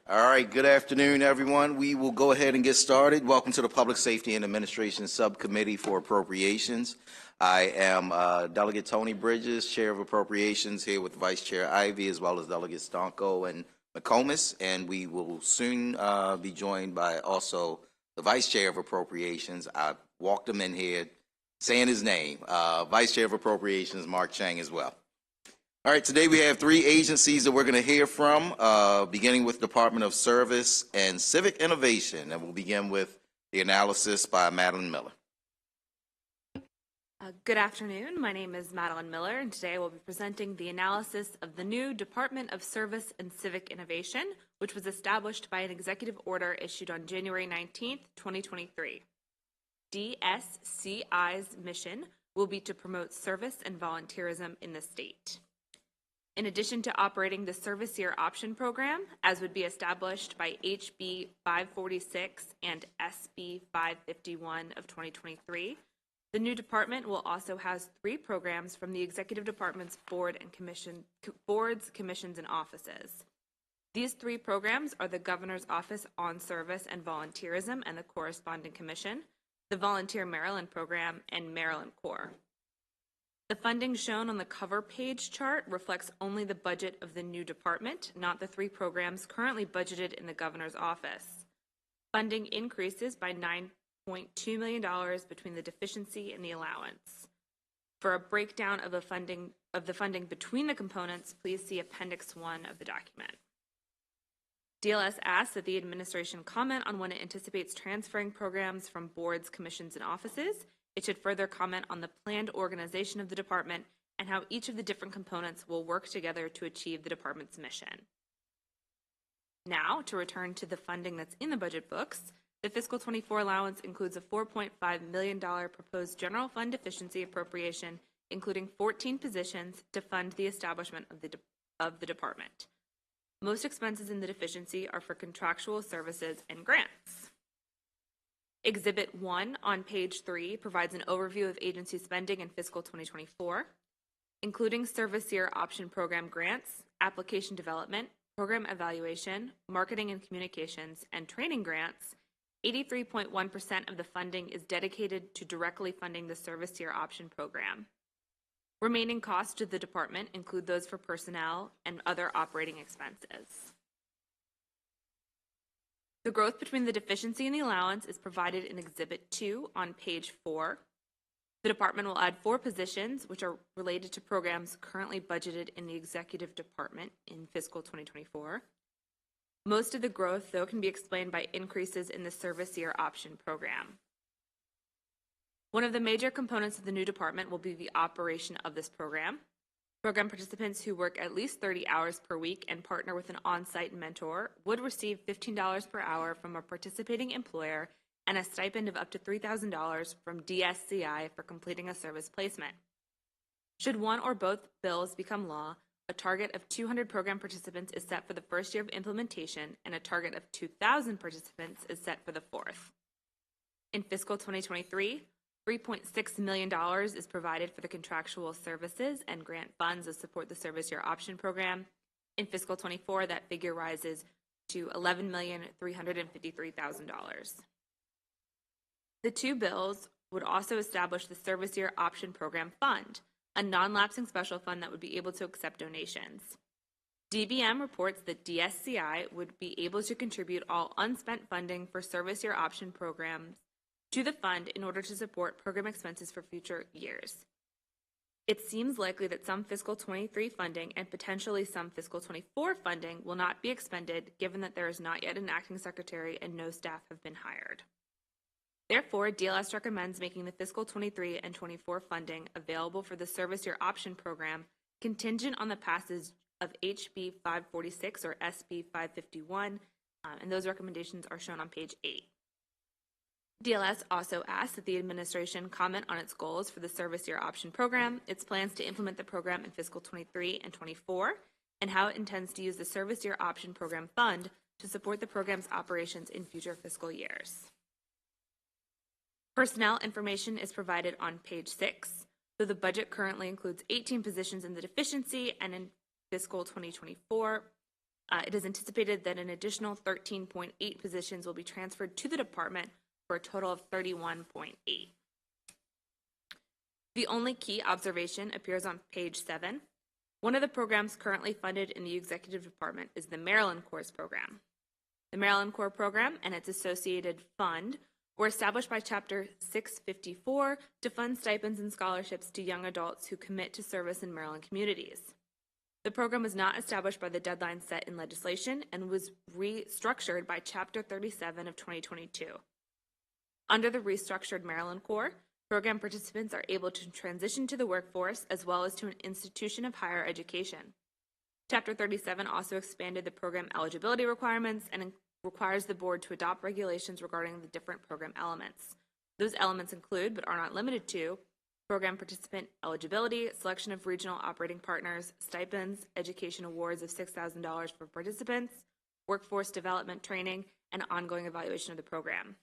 All right, good afternoon, everyone. We will go ahead and get started. Welcome to the Public Safety and Administration Subcommittee for Appropriations. I am Delegate Tony Bridges, Chair of Appropriations, here with Vice Chair Ivy, as well as Delegates Donko and McComas, and we will soon be joined by also the Vice Chair of Appropriations. I walked him in here saying his name, Vice Chair of Appropriations, Mark Chang, as well. All right, today we have three agencies that we're going to hear from, beginning with Department of Service and Civic Innovation, and we'll begin with the analysis by Madeline Miller. Good afternoon. My name is Madeline Miller, and today I will be presenting the analysis of the new Department of Service and Civic Innovation, which was established by an executive order issued on January 19th, 2023. DSCI's mission will be to promote service and volunteerism in the state. In addition to operating the Service Year Option Program, as would be established by HB 546 and SB 551 of 2023, the new department will also house three programs from the Executive Department's boards, commissions, and offices. These three programs are the Governor's Office on Service and Volunteerism and the corresponding commission, the Volunteer Maryland Program, and Maryland Corps. The funding shown on the cover page chart reflects only the budget of the new department, not the three programs currently budgeted in the Governor's office. Funding increases by $9.2 million between the deficiency and the allowance. For a breakdown of the funding between the components, please see Appendix 1 of the document. DLS asks that the administration comment on when it anticipates transferring programs from boards, commissions, and offices. It should further comment on the planned organization of the department and how each of the different components will work together to achieve the department's mission. Now, to return to the funding that's in the budget books, the fiscal 24 allowance includes a $4.5 million proposed general fund deficiency appropriation, including 14 positions to fund the establishment of the department. Most expenses in the deficiency are for contractual services and grants. Exhibit 1 on page 3 provides an overview of agency spending in fiscal 2024, including Service Year Option Program grants, application development, program evaluation, marketing and communications, and training grants. 83.1% of the funding is dedicated to directly funding the Service Year Option Program. Remaining costs to the department include those for personnel and other operating expenses. The growth between the deficiency and the allowance is provided in Exhibit 2 on page 4. The department will add 4 positions, which are related to programs currently budgeted in the Executive Department in fiscal 2024. Most of the growth, though, can be explained by increases in the Service Year Option Program. One of the major components of the new department will be the operation of this program. Program participants who work at least 30 hours per week and partner with an on-site mentor would receive $15 per hour from a participating employer and a stipend of up to $3,000 from DSCI for completing a service placement. Should one or both bills become law, a target of 200 program participants is set for the first year of implementation, and a target of 2,000 participants is set for the fourth. In fiscal 2023, $3.6 million is provided for the contractual services and grant funds that support the Service Year Option Program. In fiscal 24, that figure rises to $11,353,000. The two bills would also establish the Service Year Option Program Fund, a non-lapsing special fund that would be able to accept donations. DBM reports that DSCI would be able to contribute all unspent funding for Service Year Option programs to the fund in order to support program expenses for future years. It seems likely that some fiscal 23 funding and potentially some fiscal 24 funding will not be expended, given that there is not yet an acting secretary and no staff have been hired. Therefore, DLS recommends making the fiscal 23 and 24 funding available for the Service Year Option Program contingent on the passage of HB 546 or SB 551, and those recommendations are shown on page 8. DLS also asks that the administration comment on its goals for the Service Year Option Program, its plans to implement the program in fiscal 23 and 24, and how it intends to use the Service Year Option Program Fund to support the program's operations in future fiscal years. Personnel information is provided on page 6. So the budget currently includes 18 positions in the deficiency, and in fiscal 2024, It is anticipated that an additional 13.8 positions will be transferred to the department for a total of 31.8. The only key observation appears on page 7. One of the programs currently funded in the executive department is the Maryland Corps program. The Maryland Corps program and its associated fund were established by Chapter 654 to fund stipends and scholarships to young adults who commit to service in Maryland communities. The program was not established by the deadline set in legislation and was restructured by Chapter 37 of 2022. Under the restructured Maryland Corps, program participants are able to transition to the workforce as well as to an institution of higher education. Chapter 37 also expanded the program eligibility requirements and requires the board to adopt regulations regarding the different program elements. Those elements include, but are not limited to, program participant eligibility, selection of regional operating partners, stipends, education awards of $6,000 for participants, workforce development training, and ongoing evaluation of the program.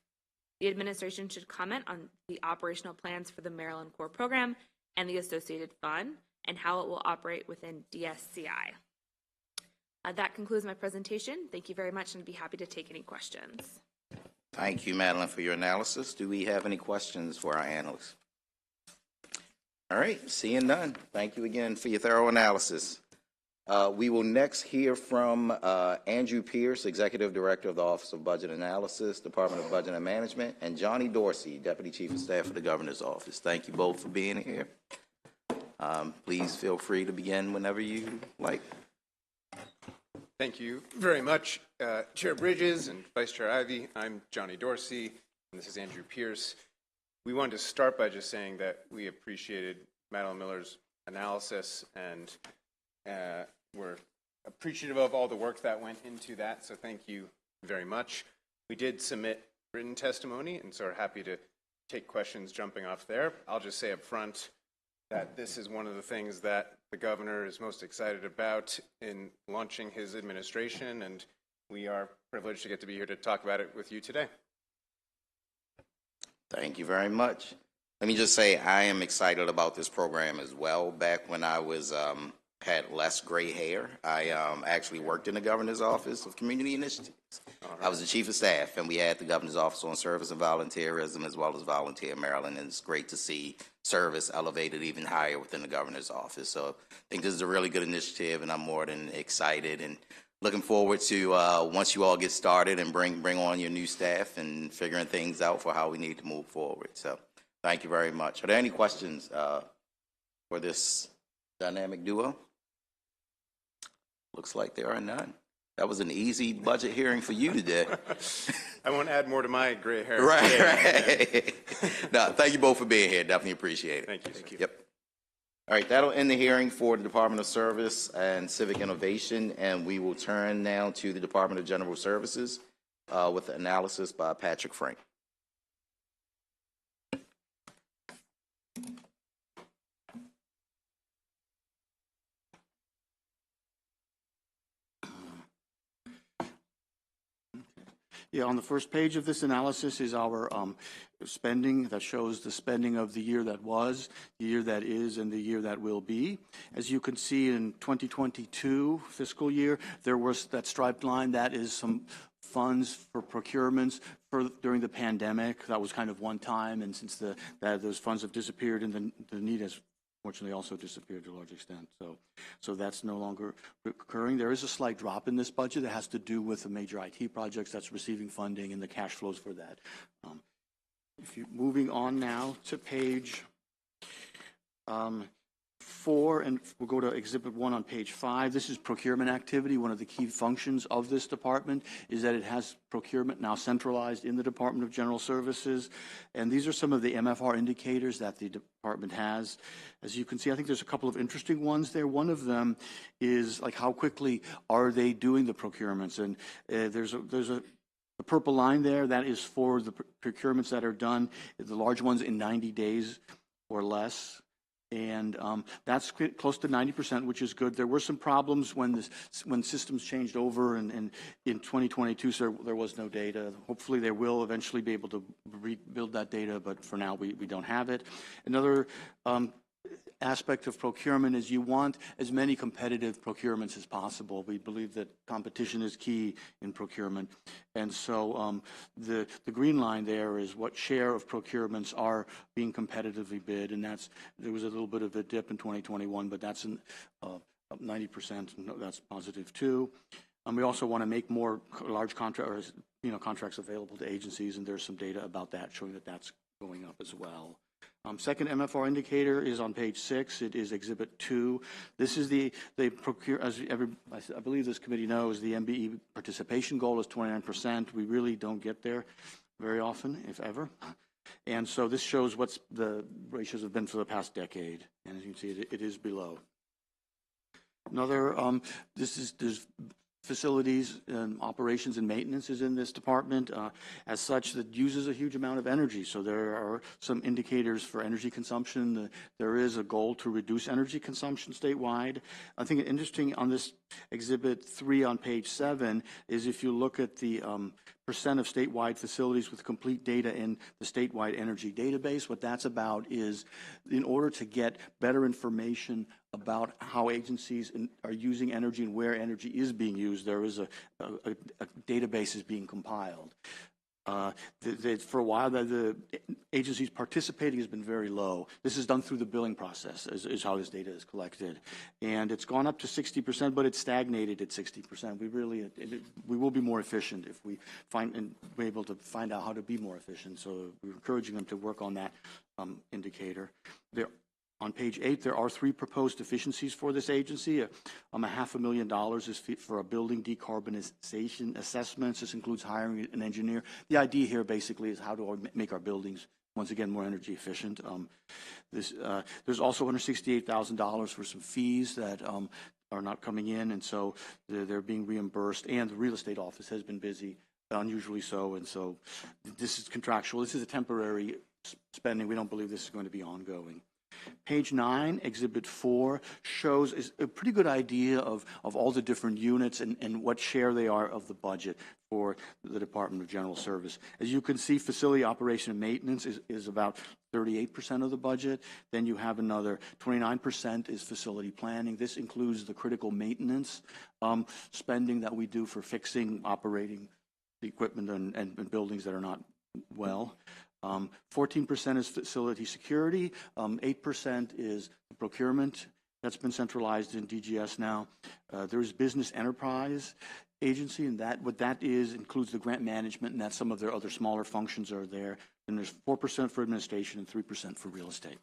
The administration should comment on the operational plans for the Maryland Corps program and the associated fund and how it will operate within DSCI. That concludes my presentation. Thank you very much, and I'd be happy to take any questions. Thank you, Madeline, for your analysis. Do we have any questions for our analysts? All right, seeing none. Thank you again for your thorough analysis. We will next hear from Andrew Pierce, Executive Director of the Office of Budget Analysis, Department of Budget and Management, and Johnny Dorsey, Deputy Chief of Staff of the Governor's Office. Thank you both for being here. Please feel free to begin whenever you like. Thank you very much, Chair Bridges and Vice Chair Ivey. I'm Johnny Dorsey, and this is Andrew Pierce. We wanted to start by just saying that we appreciated Madeline Miller's analysis, and we're appreciative of all the work that went into that, so thank you very much. We did submit written testimony, and so are happy to take questions jumping off there. I'll just say up front that this is one of the things that the governor is most excited about in launching his administration, and we are privileged to get to be here to talk about it with you today. Thank you very much. Let me just say I am excited about this program as well. Back when I was had less gray hair, I actually worked in the Governor's Office of Community Initiatives. Right. I was the Chief of Staff, and we had the Governor's Office on Service and Volunteerism as well as Volunteer Maryland, and it's great to see service elevated even higher within the Governor's Office. So I think this is a really good initiative, and I'm more than excited and looking forward to once you all get started and bring on your new staff and figuring things out for how we need to move forward. So thank you very much. Are there any questions for this dynamic duo? Looks like there are none. That was an easy budget hearing for you today. I won't add more to my gray hair. Right. No, thank you both for being here. Definitely appreciate it. Thank you. Thank you. Yep. All right, that'll end the hearing for the Department of Service and Civic Innovation, and we will turn now to the Department of General Services with the analysis by Patrick Frank. Yeah, on the first page of this analysis is our spending that shows the spending of the year that was, the year that is, and the year that will be. As you can see in 2022 fiscal year, there was that striped line. That is some funds for procurements during the pandemic. That was kind of one time, and since those funds have disappeared, and the need has fortunately also disappeared to a large extent. So that's no longer recurring. There is a slight drop in this budget that has to do with the major IT projects that's receiving funding and the cash flows for that. Moving on now to page 4, and we'll go to Exhibit 1 on page 5. This is procurement activity. One of the key functions of this department is that it has procurement now centralized in the Department of General Services. And these are some of the MFR indicators that the department has. As you can see, I think there's a couple of interesting ones there. One of them is like how quickly are they doing the procurements? And there's a purple line there. That is for the procurements that are done, the large ones in 90 days or less. And that's close to 90%, which is good. There were some problems when systems changed over in 2022, so there was no data. Hopefully they will eventually be able to rebuild that data, but for now we don't have it. Another aspect of procurement is you want as many competitive procurements as possible. We believe that competition is key in procurement. And so the green line there is what share of procurements are being competitively bid, and there was a little bit of a dip in 2021, but that's up 90%, that's positive too. We also want to make more large contracts available to agencies, and there's some data about that showing that that's going up as well. Second MFR indicator is on page 6. It is Exhibit 2. This is the procure, I believe this committee knows, the MBE participation goal is 29%. We really don't get there very often, if ever. And so this shows what the ratios have been for the past decade. And as you can see, it is below. Another, there's facilities and operations and maintenance is in this department. As such, that uses a huge amount of energy. So there are some indicators for energy consumption. There is a goal to reduce energy consumption statewide. I think interesting on this Exhibit 3 on page 7 is if you look at the percent of statewide facilities with complete data in the statewide energy database. What that's about is in order to get better information about how agencies are using energy and where energy is being used, there is a database is being compiled. For a while, the agencies participating has been very low. This is done through the billing process, is how this data is collected. And it's gone up to 60%, but it's stagnated at 60%. We will be more efficient if we we're able to find out how to be more efficient. So we're encouraging them to work on that indicator. On page 8, there are 3 proposed efficiencies for this agency. $500,000 is for a building decarbonization assessments. This includes hiring an engineer. The idea here basically is how to make our buildings, once again, more energy efficient. There's also $168,000 for some fees that are not coming in, and so they're being reimbursed. And the real estate office has been busy, unusually so, and so this is contractual. This is a temporary spending. We don't believe this is going to be ongoing. Page 9, Exhibit 4, shows a pretty good idea of all the different units and what share they are of the budget for the Department of General Service. As you can see, facility operation and maintenance is about 38% of the budget. Then you have another 29% is facility planning. This includes the critical maintenance spending that we do for fixing, operating the equipment and buildings that are not well. 14% is facility security, 8% is procurement. That's been centralized in DGS now. There's business enterprise agency, and what that is includes the grant management, and that's some of their other smaller functions are there. And there's 4% for administration and 3% for real estate.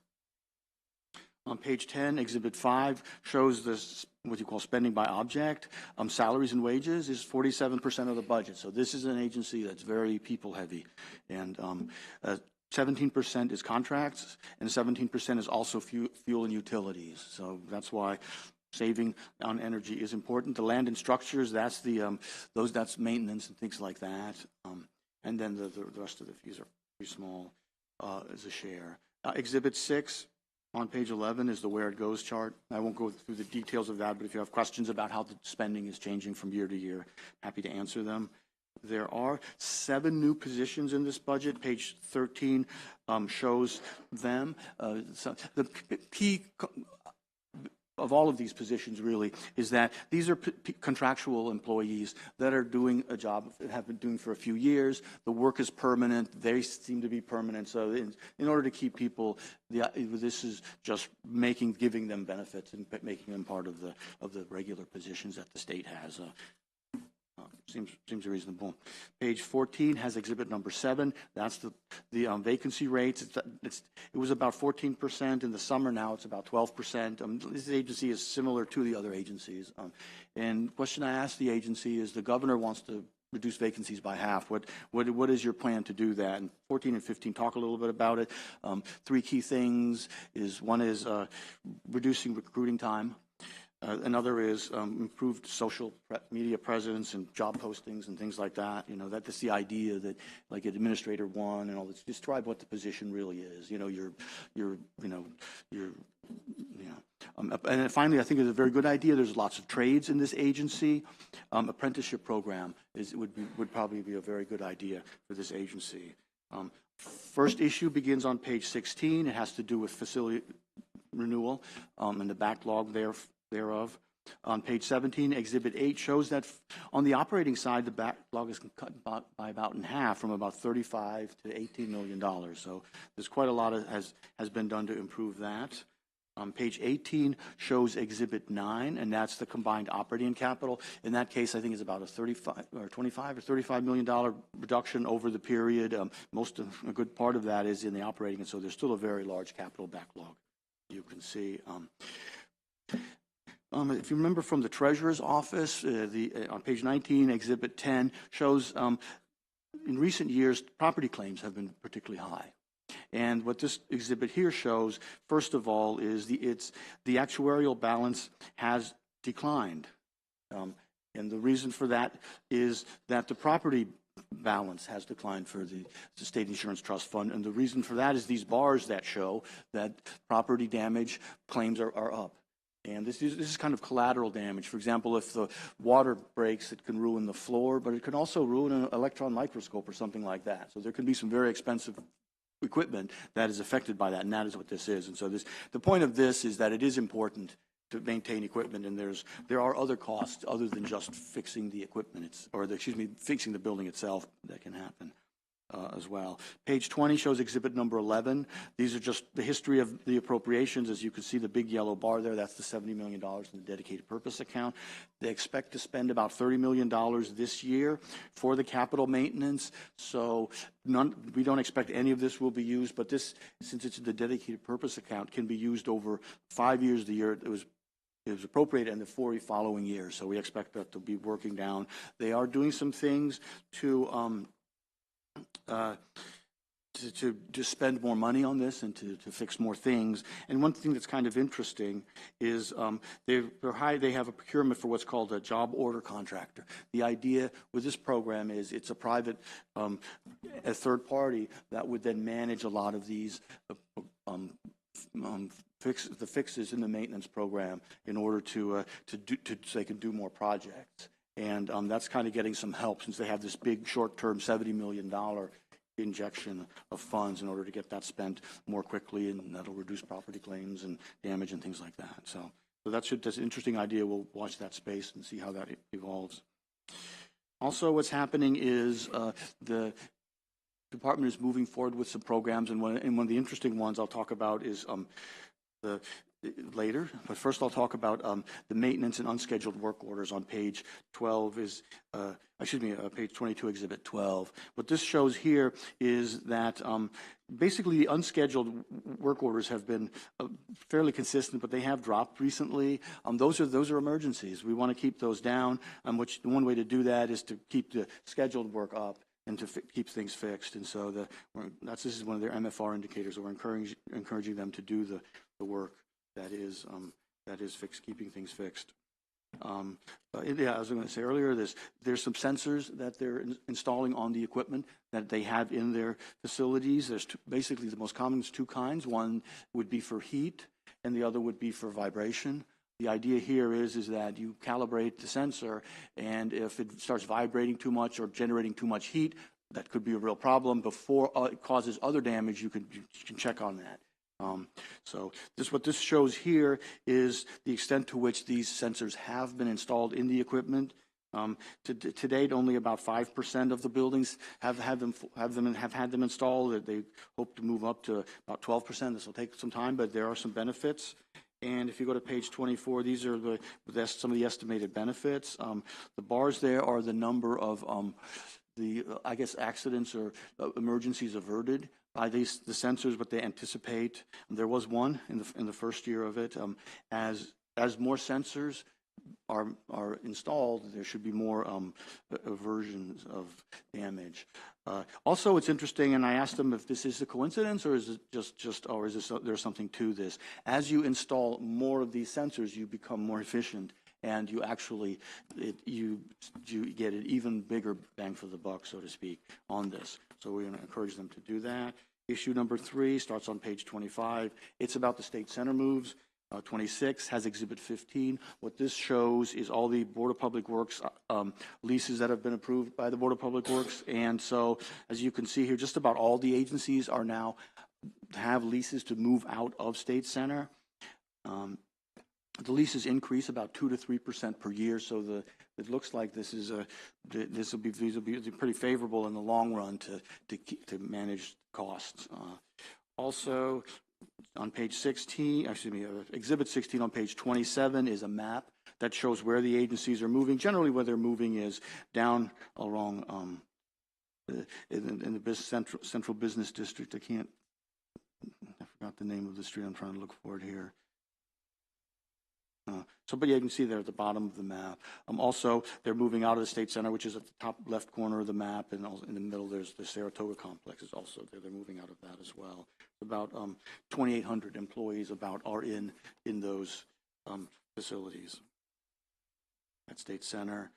On page 10, Exhibit 5 shows this, what you call spending by object. Salaries and wages is 47% of the budget. So this is an agency that's very people-heavy. And 17% is contracts, and 17% is also fuel and utilities. So that's why saving on energy is important. The land and structures, that's that's maintenance and things like that. And then the rest of the fees are pretty small as a share. Exhibit 6. On page 11 is the where it goes chart. I won't go through the details of that, but if you have questions about how the spending is changing from year to year, happy to answer them. There are 7 new positions in this budget. Page 13 shows them. So the key of all of these positions really is that these are contractual employees that are doing a job, have been doing for a few years. The work is permanent. They seem to be permanent. So in order to keep people, this is just giving them benefits and making them part of the regular positions that the state has. Seems reasonable. Page 14 has exhibit number 7. That's the vacancy rates. It was about 14% in the summer. Now it's about 12%. This agency is similar to the other agencies. And the question I asked the agency is, the governor wants to reduce vacancies by half. What is your plan to do that? And 14 and 15 talk a little bit about it. 3 key things is, one is reducing recruiting time. Another is improved social media presence and job postings and things like that. You know, that's the idea that, like, Administrator 1 and all this, describe what the position really is. You know, and then finally, I think it's a very good idea. There's lots of trades in this agency. Apprenticeship program would probably be a very good idea for this agency. First issue begins on page 16. It has to do with facility renewal and the backlog thereof. On page 17, Exhibit 8 shows that on the operating side, the backlog is cut by about in half, from about $35 to $18 million. So there's quite a lot has been done to improve that. Page 18 shows Exhibit 9, and that's the combined operating capital. In that case, I think it's about a $25 or $35 million reduction over the period. A good part of that is in the operating, and so there's still a very large capital backlog. You can see. If you remember from the Treasurer's Office, on page 19, Exhibit 10 shows in recent years, property claims have been particularly high. And what this exhibit here shows, first of all, is the actuarial balance has declined. And the reason for that is that the property balance has declined for the State Insurance Trust Fund. And the reason for that is these bars that show that property damage claims are up. And this is kind of collateral damage. For example, if the water breaks, it can ruin the floor, but it can also ruin an electron microscope or something like that. So there can be some very expensive equipment that is affected by that, and that is what this is. And so the point of this is that it is important to maintain equipment, and there are other costs other than just fixing the equipment, fixing the building itself that can happen. As well. Page 20 shows exhibit number 11. These are just the history of the appropriations. As you can see, the big yellow bar there, that's the $70 million in the dedicated purpose account. They expect to spend about $30 million this year for the capital maintenance. So we don't expect any of this will be used, but this, since it's in the dedicated purpose account, can be used over 5 years the year it was appropriated and the 4 following years. So we expect that to be working down. They are doing some things to spend more money on this and to fix more things. And one thing that's kind of interesting is they have a procurement for what's called a job order contractor. The idea with this program is it's a private, a third party that would then manage a lot of these fixes in the maintenance program in order so they can do more projects. And that's kind of getting some help since they have this big short-term $70 million injection of funds in order to get that spent more quickly, and that'll reduce property claims and damage and things like that. So that's an interesting idea. We'll watch that space and see how that evolves. Also, what's happening is the department is moving forward with some programs, and one of the interesting ones I'll talk about is later, but first I'll talk about the maintenance and unscheduled work orders on page 12 page 22, exhibit 12. What this shows here is that basically the unscheduled work orders have been fairly consistent, but they have dropped recently. Those are emergencies. We want to keep those down, which one way to do that is to keep the scheduled work up and to keep things fixed. And so this is one of their MFR indicators. We're encouraging them to do the work that is keeping things fixed. As I was going to say earlier, there's some sensors that they're installing on the equipment that they have in their facilities. There's basically the most common is two kinds. One would be for heat, and the other would be for vibration. The idea here is that you calibrate the sensor, and if it starts vibrating too much or generating too much heat, that could be a real problem. Before it causes other damage, you can check on that. So what this shows here is the extent to which these sensors have been installed in the equipment. To date, only about 5% of the buildings have had them installed. They hope to move up to about 12%. This will take some time, but there are some benefits. And if you go to page 24, these are some of the estimated benefits. The bars there are the number of accidents or emergencies averted by the sensors, what they anticipate. There was one in the first year of it. As more sensors are installed, there should be more aversions of damage. Also, it's interesting, and I asked them if this is a coincidence or is it there's something to this. As you install more of these sensors, you become more efficient, and you actually you get an even bigger bang for the buck, so to speak, on this. So we're going to encourage them to do that. Issue number 3 starts on page 25. It's about the state center moves. 26 has Exhibit 15. What this shows is all the Board of Public Works leases that have been approved by the Board of Public Works. And so, as you can see here, just about all the agencies are now have leases to move out of State Center. The leases increase about 2 to 3% per year, so it looks like these will be pretty favorable in the long run to manage costs. Also, on page 16, Exhibit 16 on page 27 is a map that shows where the agencies are moving. Generally, where they're moving is down along in the central business district. I forgot the name of the street. I'm trying to look for it here. But yeah, you can see there at the bottom of the map. Also, they're moving out of the State Center, which is at the top left corner of the map, and also in the middle there's the Saratoga complex is also there. They're moving out of that as well. About 2,800 employees are in those facilities at State Center.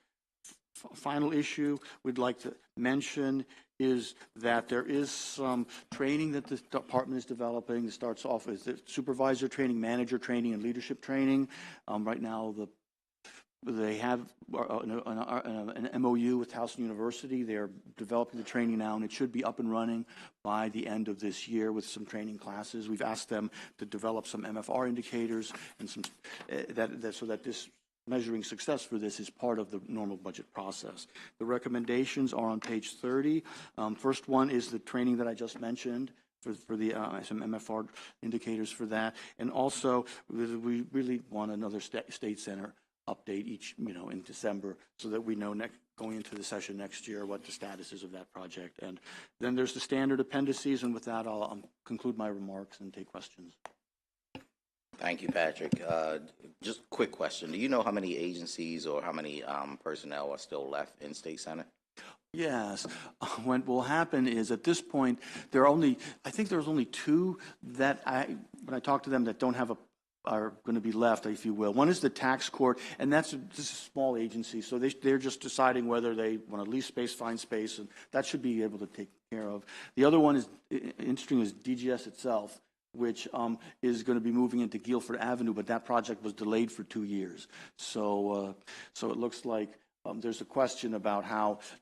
Final issue we'd like to mention is that there is some training that the department is developing. It starts off as the supervisor training, manager training, and leadership training. Right now, they have an MOU with Towson University. They're developing the training now, and it should be up and running by the end of this year with some training classes. We've asked them to develop some MFR indicators and some so that this measuring success for this is part of the normal budget process. The recommendations are on page 30. First one is the training that I just mentioned for the some MFR indicators for that, and also we really want another State Center update in December so that we know going into the session next year what the status is of that project. And then there's the standard appendices, and with that I'll conclude my remarks and take questions. Thank you, Patrick. Just a quick question. Do you know how many agencies or how many personnel are still left in State Center? Yes. What will happen is at this point, I think there's only two that when I talk to them that don't have are going to be left, if you will. One is the tax court, and this is a small agency, so they're just deciding whether they want to lease space, find space, and that should be able to take care of. The other one is interesting is DGS itself, which is going to be moving into Guilford Avenue, but that project was delayed for 2 years. So it looks like there's a question about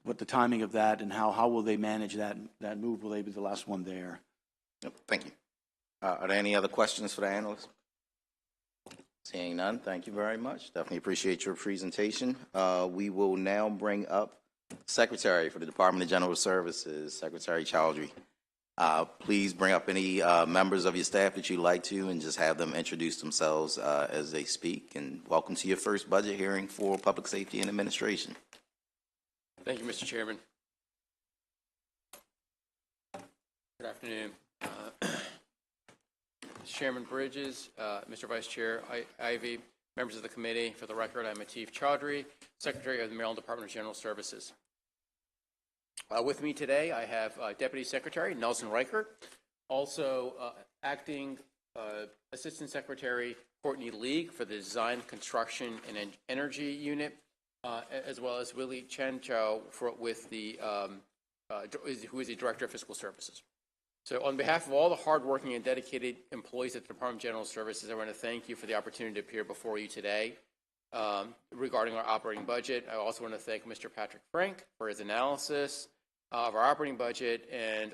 what the timing of that and how will they manage that move? Will they be the last one there? Yep, thank you. Are there any other questions for the analysts? Seeing none, thank you very much. Definitely appreciate your presentation. We will now bring up Secretary for the Department of General Services, Secretary Chowdhury. Please bring up any members of your staff that you'd like to and just have them introduce themselves as they speak. And welcome to your first budget hearing for Public Safety and Administration. Thank you, Mr. Chairman. Good afternoon. Chairman Bridges, Mr. Vice Chair Ivy, members of the committee. For the record, I'm Atif Chowdhury, Secretary of the Maryland Department of General Services. With me today, I have Deputy Secretary Nelson Reichert, also Acting Assistant Secretary Courtney League for the Design, Construction, and Energy Unit, as well as Willie Chen Chow who is the Director of Fiscal Services. So on behalf of all the hardworking and dedicated employees at the Department of General Services, I want to thank you for the opportunity to appear before you today regarding our operating budget. I also want to thank Mr. Patrick Frank for his analysis of our operating budget and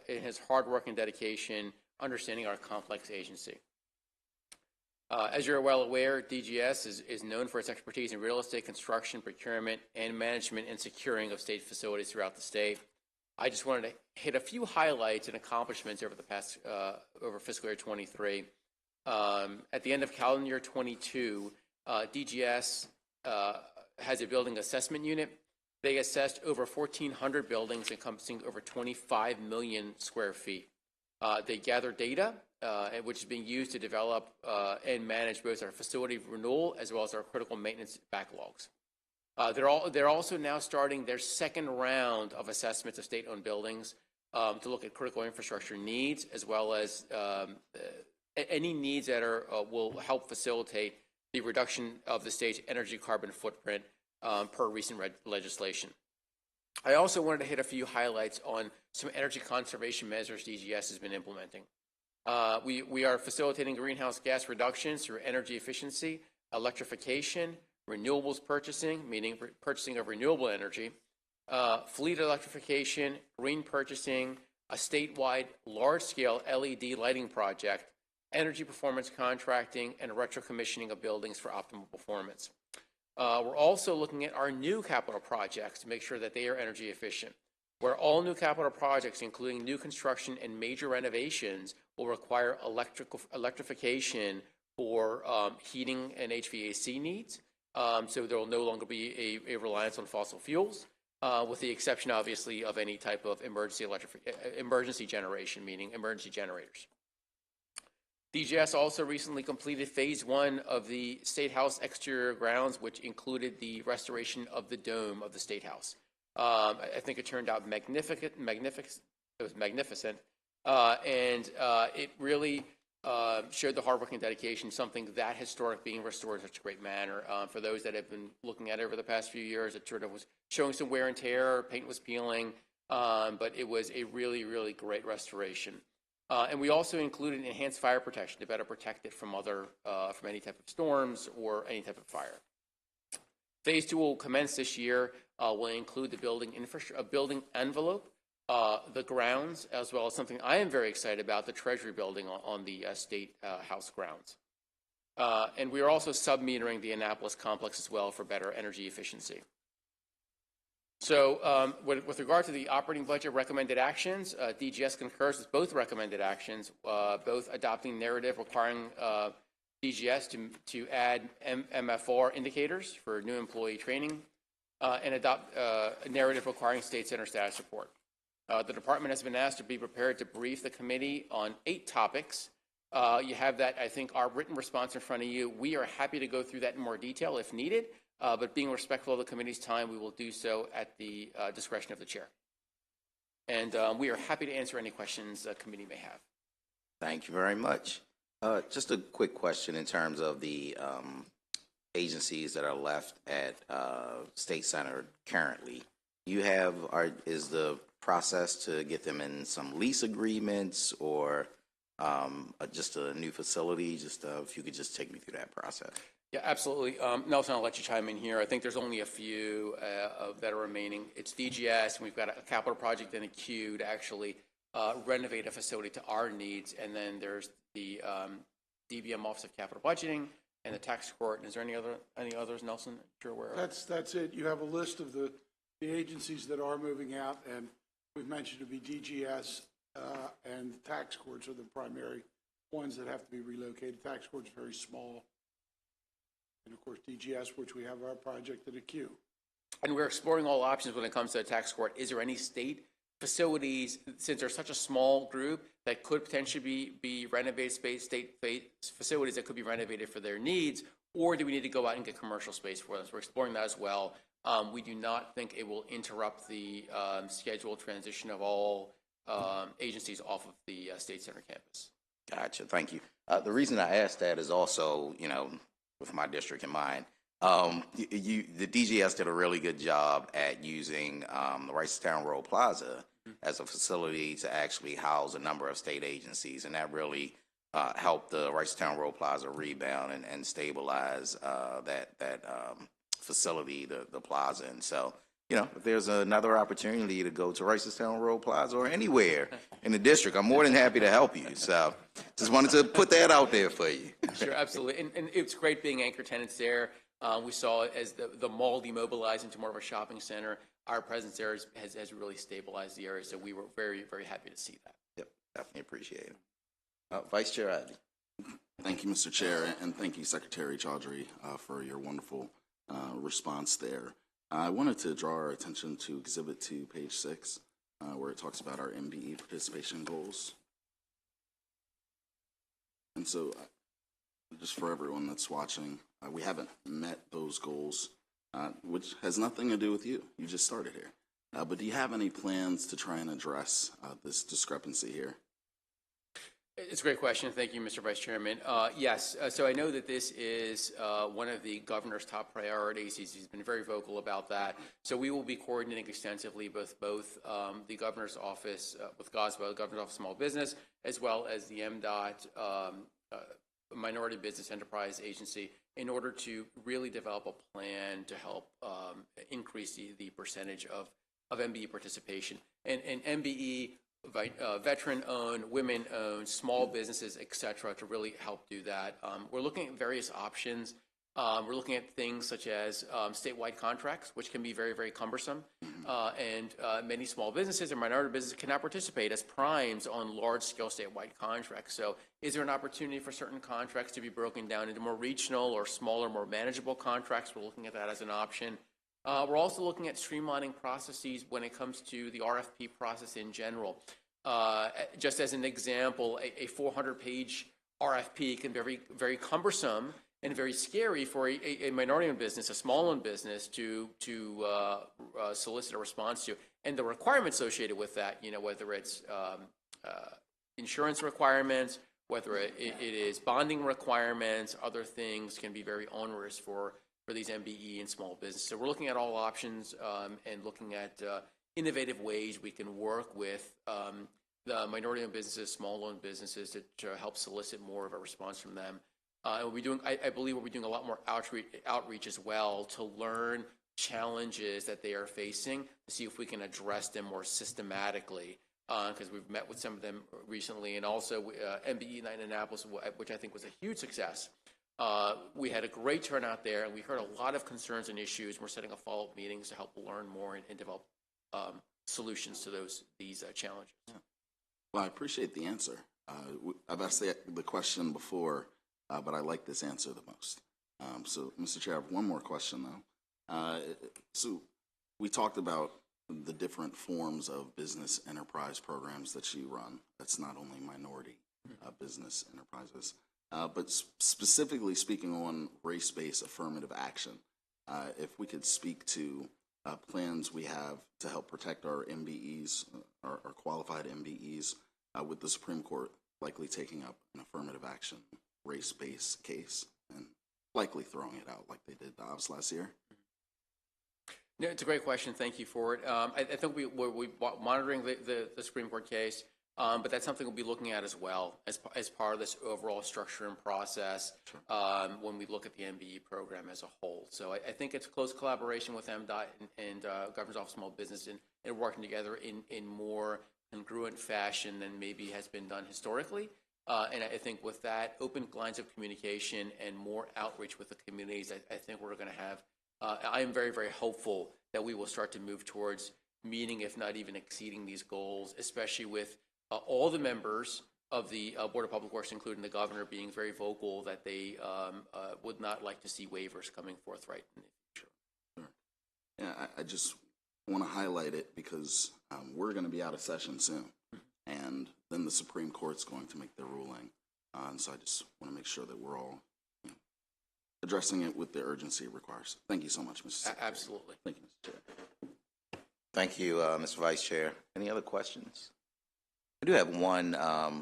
his hard work and dedication understanding our complex agency. As you're well aware, DGS is known for its expertise in real estate construction, procurement, and management and securing of state facilities throughout the state. I just wanted to hit a few highlights and accomplishments over the past, over fiscal year 23. At the end of calendar year 22, DGS has a building assessment unit. They assessed over 1,400 buildings encompassing over 25 million square feet. They gather data, which is being used to develop and manage both our facility renewal as well as our critical maintenance backlogs. They're also now starting their second round of assessments of state-owned buildings to look at critical infrastructure needs as well as any needs that will help facilitate the reduction of the state's energy carbon footprint per recent legislation. I also wanted to hit a few highlights on some energy conservation measures DGS has been implementing. We are facilitating greenhouse gas reductions through energy efficiency, electrification, renewables purchasing, meaning purchasing of renewable energy, fleet electrification, green purchasing, a statewide large-scale LED lighting project energy performance contracting, and retro commissioning of buildings for optimal performance. We're also looking at our new capital projects to make sure that they are energy efficient, where all new capital projects, including new construction and major renovations, will require electrification for heating and HVAC needs. So there will no longer be a reliance on fossil fuels, with the exception, obviously, of any type of emergency generation, meaning emergency generators. DGS also recently completed phase 1 of the State House exterior grounds, which included the restoration of the dome of the State House. I think it turned out magnificent. It was magnificent, and it really showed the hard work and dedication, something that historic being restored in such a great manner. For those that have been looking at it over the past few years, it sort of was showing some wear and tear, paint was peeling, but it was a really, really great restoration. And we also included enhanced fire protection to better protect it from from any type of storms or any type of fire. Phase 2 will commence this year. Will include the building building envelope, the grounds, as well as something I am very excited about, the Treasury building on the State House grounds. And we are also sub-metering the Annapolis complex as well for better energy efficiency. So with regard to the operating budget recommended actions, DGS concurs with both recommended actions, both adopting narrative requiring DGS to add MFR indicators for new employee training, and adopt a narrative requiring state center status report. The department has been asked to be prepared to brief the committee on 8 topics. You have that, I think, our written response in front of you. We are happy to go through that in more detail if needed, but being respectful of the committee's time, we will do so at the discretion of the chair. And we are happy to answer any questions the committee may have. Thank you very much. Just a quick question in terms of the agencies that are left at State Center currently. Is the process to get them in some lease agreements or just a new facility? Just if you could just take me through that process. Yeah, absolutely. Nelson, I'll let you chime in here. I think there's only a few that are remaining. It's DGS, and we've got a capital project in a queue to actually renovate a facility to our needs. And then there's the DBM Office of Capital Budgeting and the Tax Court. And is there any others, Nelson, that you're aware of? That's it. You have a list of the agencies that are moving out, and we've mentioned to be DGS and tax courts are the primary ones that have to be relocated. Tax court's very small. And of course, DGS, which we have our project in a queue. And we're exploring all options when it comes to the tax court. Is there any state facilities, since there's such a small group, that could potentially be renovated state facilities that could be renovated for their needs, or do we need to go out and get commercial space for them? So we're exploring that as well. We do not think it will interrupt the scheduled transition of all agencies off of the State Center campus. Gotcha. Thank you. The reason I asked that is also, with my district in mind, the DGS did a really good job at using the Ricestown Road Plaza as a facility to actually house a number of state agencies, and that really helped the Ricestown Road Plaza rebound and stabilize that facility, the plaza. And so, if there's another opportunity to go to Ricestown Road Plaza or anywhere in the district, I'm more than happy to help you. So just wanted to put that out there for you. Sure, absolutely. And it's great being anchor tenants there. We saw it as the mall demobilized into more of a shopping center. Our presence there has really stabilized the area, so we were very, very happy to see that. Yep, definitely appreciate it. Vice Chair Ivey. Thank you, Mr. Chair, and thank you, Secretary Chaudhry, for your wonderful response there. I wanted to draw our attention to Exhibit 2, page 6, where it talks about our MBE participation goals. And so, just for everyone that's watching, we haven't met those goals, which has nothing to do with you. You just started here. But do you have any plans to try and address this discrepancy here? It's a great question. Thank you, Mr. Vice Chairman. Yes, so I know that this is one of the governor's top priorities. He's been very vocal about that. So we will be coordinating extensively both the governor's office with GOSBA, the governor's office of small business, as well as the MDOT Minority Business Enterprise Agency, in order to really develop a plan to help increase the percentage of MBE participation. And MBE veteran-owned, women-owned, small businesses, et cetera, to really help do that. We're looking at various options. We're looking at things such as statewide contracts, which can be very, very cumbersome. And many small businesses and minority businesses cannot participate as primes on large-scale statewide contracts. So is there an opportunity for certain contracts to be broken down into more regional or smaller, more manageable contracts? We're looking at that as an option. We're also looking at streamlining processes when it comes to the RFP process in general. Just as an example, a 400-page RFP can be very, very cumbersome and very scary for a minority-owned business, a small-owned business, to solicit a response to. And the requirements associated with that, whether it's insurance requirements, whether it is bonding requirements, other things can be very onerous for these MBE and small businesses. So we're looking at all options and looking at innovative ways we can work with the minority-owned businesses, small-owned businesses to help solicit more of a response from them. And we'll be doing, I believe we'll be doing a lot more outreach as well to learn challenges that they are facing to see if we can address them more systematically. Because we've met with some of them recently, and also MBE Night in Annapolis, which I think was a huge success. We had a great turnout there, and we heard a lot of concerns and issues. We're setting up follow-up meetings to help learn more and develop solutions to these challenges. Yeah. Well, I appreciate the answer. I've asked the question before, but I like this answer the most. So, Mr. Chair, I have one more question, though. So we talked about the different forms of business enterprise programs that you run. That's not only minority business enterprises, but specifically speaking on race-based affirmative action. If we could speak to plans we have to help protect our MBEs, our qualified MBEs, with the Supreme Court likely taking up an affirmative action race-based case and likely throwing it out like they did the Ops last year. No, it's a great question. Thank you for it. I think we're monitoring the Supreme Court case, but that's something we'll be looking at as well as part of this overall structure and process when we look at the MBE program as a whole. So I think it's close collaboration with MDOT and Governor's Office of Small Business and working together in more congruent fashion than maybe has been done historically. And I think with that, open lines of communication and more outreach with the communities, I think we're going to have I am very, very hopeful that we will start to move towards meeting, if not even exceeding these goals, especially with all the members of the Board of Public Works, including the governor, being very vocal that they would not like to see waivers coming forth right in the future. Sure. Yeah, I just want to highlight it because we're going to be out of session soon, and then the Supreme Court's going to make their ruling. And so I just want to make sure that we're all addressing it with the urgency it requires. Thank you so much, Mr. Secretary. Absolutely. Thank you, Mr. Chair. Thank you, Mr. Vice Chair. Any other questions? I do have one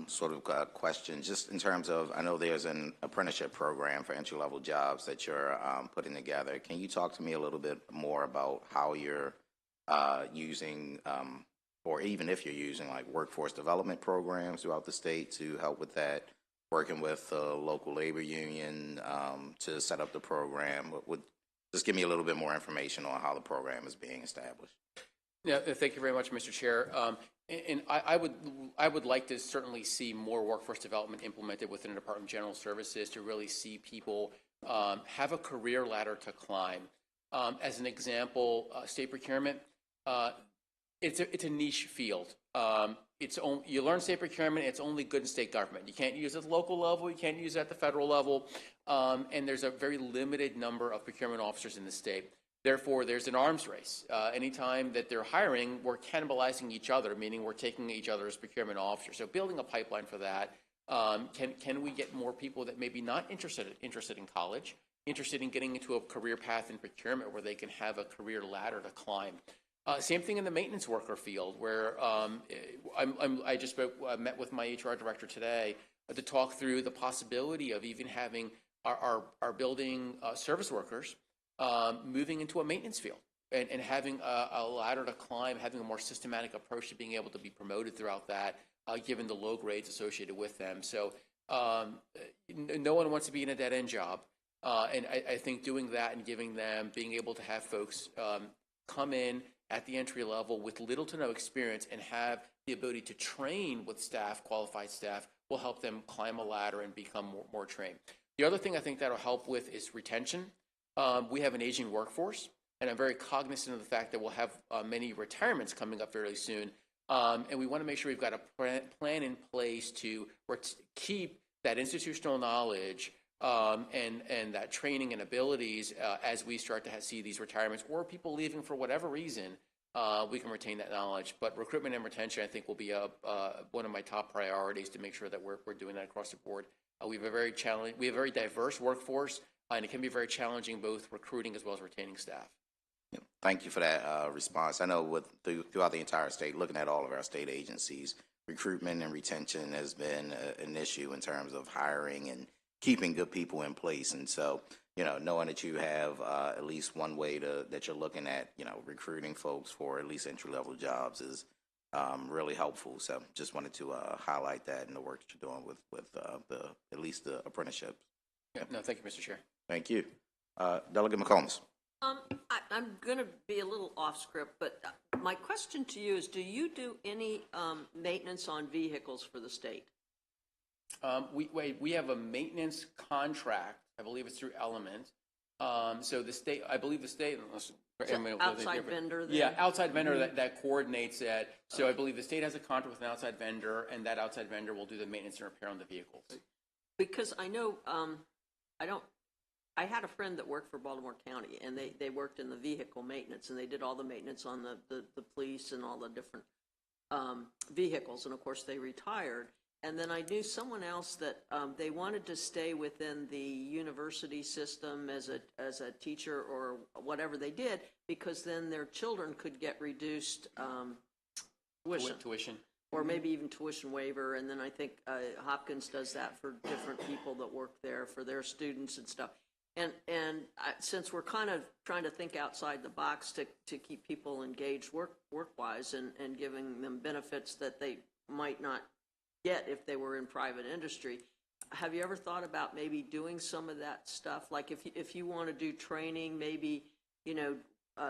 sort of question, just in terms of, I know there's an apprenticeship program for entry-level jobs that you're putting together. Can you talk to me a little bit more about how you're using, or even if you're using, like workforce development programs throughout the state to help with that, working with the local labor union to set up the program? Just give me a little bit more information on how the program is being established. Yeah, thank you very much, Mr. Chair. And I would like to certainly see more workforce development implemented within the Department of General Services to really see people have a career ladder to climb. As an example, state procurement, it's a niche field. You learn state procurement, it's only good in state government. You can't use it at the local level, you can't use it at the federal level, and there's a very limited number of procurement officers in the state. Therefore, there's an arms race. Anytime that they're hiring, we're cannibalizing each other, meaning we're taking each other as procurement officers. So building a pipeline for that, can we get more people that maybe not interested in college, interested in getting into a career path in procurement where they can have a career ladder to climb? Same thing in the maintenance worker field, where I just met with my HR director today to talk through the possibility of even having our building service workers moving into a maintenance field and having a ladder to climb, having a more systematic approach to being able to be promoted throughout that, given the low grades associated with them. So no one wants to be in a dead-end job. And I think doing that and being able to have folks come in at the entry level with little to no experience and have the ability to train with staff, qualified staff, will help them climb a ladder and become more trained. The other thing I think that'll help with is retention. We have an aging workforce, and I'm very cognizant of the fact that we'll have many retirements coming up fairly soon. And we want to make sure we've got a plan in place to keep that institutional knowledge and that training and abilities as we start to see these retirements or people leaving for whatever reason. We can retain that knowledge. But recruitment and retention, I think, will be one of my top priorities to make sure that we're doing that across the board. We have a very diverse workforce, and it can be very challenging both recruiting as well as retaining staff. Yeah, thank you for that response. I know throughout the entire state, looking at all of our state agencies, recruitment and retention has been an issue in terms of hiring and keeping good people in place. And so, knowing that you have at least one way that you're looking at, recruiting folks for at least entry-level jobs is really helpful. So just wanted to highlight that in the work that you're doing with at least the apprenticeship. Yeah, no, thank you, Mr. Chair. Thank you. Delegate McCombs. I'm going to be a little off script, but my question to you is, do you do any maintenance on vehicles for the state? We have a maintenance contract. I believe it's through Element. So the state, I believe the state, Outside vendor then? Yeah, outside vendor that coordinates it. So I believe the state has a contract with an outside vendor, and that outside vendor will do the maintenance and repair on the vehicles. Because I know, I had a friend that worked for Baltimore County, and they worked in the vehicle maintenance, and they did all the maintenance on the police and all the different vehicles, and of course they retired. And then I knew someone else that they wanted to stay within the university system as a teacher or whatever they did, because then their children could get reduced Tuition. or maybe even tuition waiver. And then I think Hopkins does that for different people that work there for their students and stuff. And since we're kind of trying to think outside the box to keep people engaged work-wise and giving them benefits that they might not get if they were in private industry, have you ever thought about maybe doing some of that stuff? Like if you want to do training, maybe,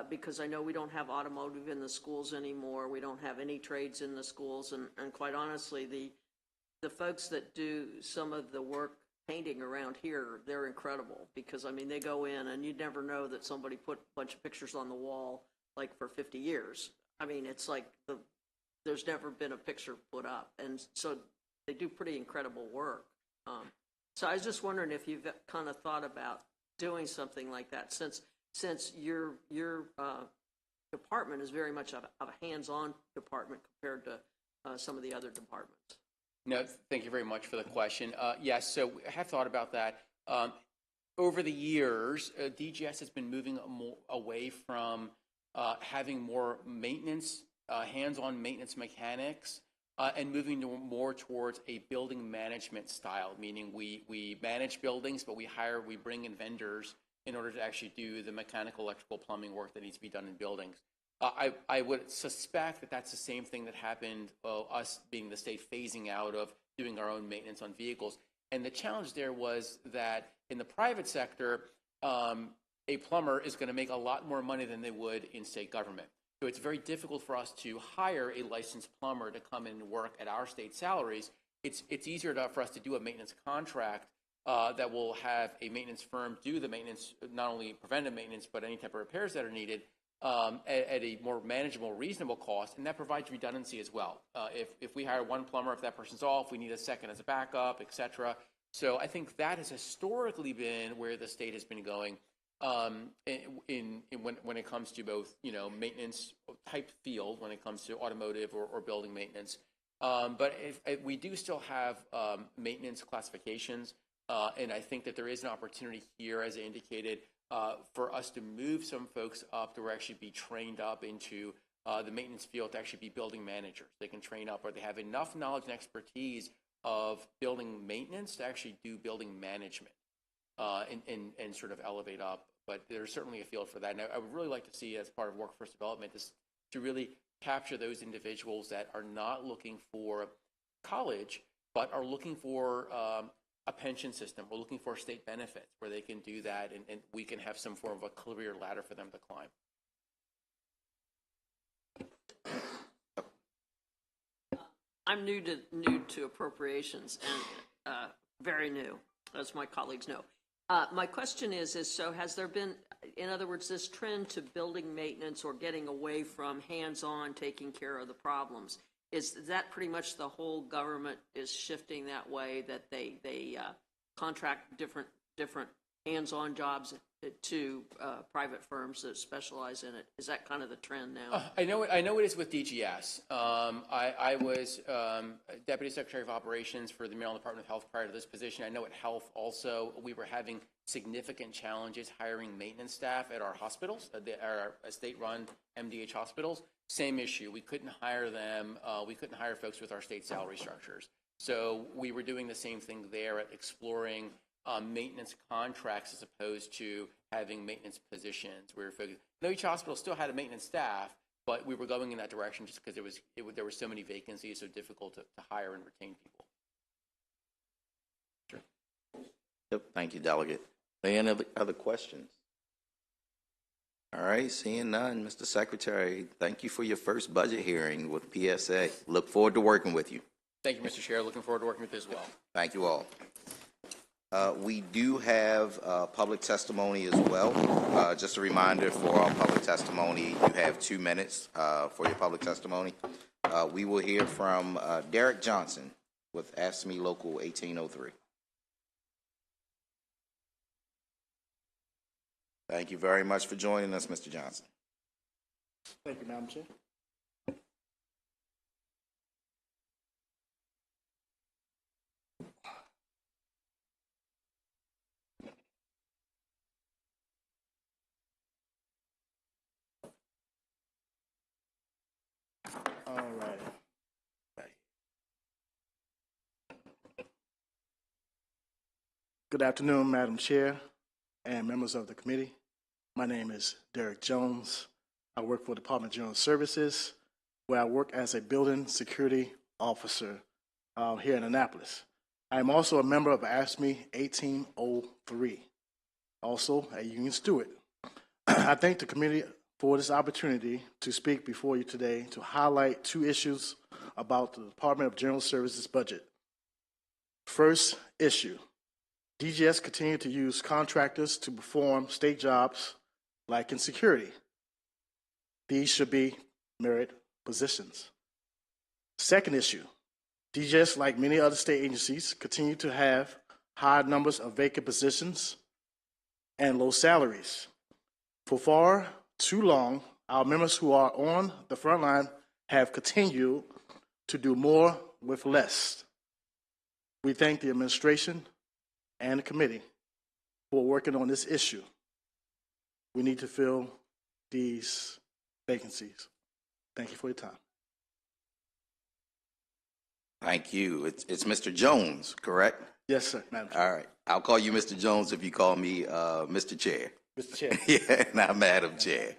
because I know we don't have automotive in the schools anymore. We don't have any trades in the schools. And quite honestly, the folks that do some of the work painting around here, they're incredible, because, I mean, they go in and you never know that somebody put a bunch of pictures on the wall like for 50 years. I mean, it's like there's never been a picture put up. And so they do pretty incredible work. So I was just wondering if you've kind of thought about doing something like that, since your department is very much of a hands-on department compared to some of the other departments. No, thank you very much for the question. Yes, so I have thought about that. Over the years, DGS has been moving away from having more maintenance, hands-on maintenance mechanics, and moving more towards a building management style, meaning we manage buildings, but we bring in vendors in order to actually do the mechanical, electrical, plumbing work that needs to be done in buildings. I would suspect that that's the same thing that happened, us being the state phasing out of doing our own maintenance on vehicles. And the challenge there was that in the private sector, a plumber is going to make a lot more money than they would in state government. So it's very difficult for us to hire a licensed plumber to come in and work at our state salaries. It's easier for us to do a maintenance contract that will have a maintenance firm do the maintenance, not only preventive maintenance, but any type of repairs that are needed at a more manageable, reasonable cost, and that provides redundancy as well. If we hire one plumber, if that person's off, we need a second as a backup, et cetera. So I think that has historically been where the state has been going when it comes to both, maintenance type field, when it comes to automotive or building maintenance. But we do still have maintenance classifications, and I think that there is an opportunity here, as I indicated, for us to move some folks up to actually be trained up into the maintenance field to actually be building managers. They can train up, or they have enough knowledge and expertise of building maintenance to actually do building management and sort of elevate up. But there's certainly a field for that. And I would really like to see, as part of workforce development, is to really capture those individuals that are not looking for college, but are looking for a pension system. We're looking for state benefits where they can do that, and we can have some form of a career ladder for them to climb. I'm new to appropriations and very new, as my colleagues know. My question is so has there been, in other words, this trend to building maintenance or getting away from hands-on taking care of the problems? Is that pretty much the whole government is shifting that way, that they contract different hands-on jobs to private firms that specialize in it? Is that kind of the trend now? I know it is with DGS. I was Deputy Secretary of Operations for the Maryland Department of Health prior to this position. I know at Health also we were having significant challenges hiring maintenance staff at our hospitals, our state-run MDH hospitals. Same issue. We couldn't hire them. We couldn't hire folks with our state salary structures. So we were doing the same thing there at exploring maintenance contracts as opposed to having maintenance positions. We were focused. Now each hospital still had a maintenance staff, but we were going in that direction just because there were so many vacancies, so difficult to hire and retain people. Sure. Yep. Thank you, Delegate. Any other questions? All right, seeing none, Mr. Secretary, thank you for your first budget hearing with PSA. Look forward to working with you. Thank you, Mr. Chair. Looking forward to working with you as well. Thank you all. We do have public testimony as well. Just a reminder for our public testimony, you have 2 minutes for your public testimony. We will hear from Derek Johnson with AFSCME Local 1803. Thank you very much for joining us, Mr. Johnson. Thank you, Madam Chair. All right. Good afternoon, Madam Chair and members of the committee. My name is Derek Jones. I work for the Department of General Services, where I work as a building security officer here in Annapolis. I am also a member of AFSCME 1803, also a union steward. I thank the committee for this opportunity to speak before you today to highlight 2 issues about the Department of General Services budget. First issue, DGS continue to use contractors to perform state jobs like in security. These should be merit positions. Second issue, DGS, like many other state agencies, continue to have high numbers of vacant positions and low salaries. For far too long, our members who are on the front line have continued to do more with less. We thank the administration and the committee for working on this issue. We need to fill these vacancies. Thank you for your time. Thank you. It's Mr. Jones, correct? Yes, sir, Madam Chair. All right. I'll call you Mr. Jones if you call me Mr. Chair. Mr. Chair. Yeah, not Madam Chair.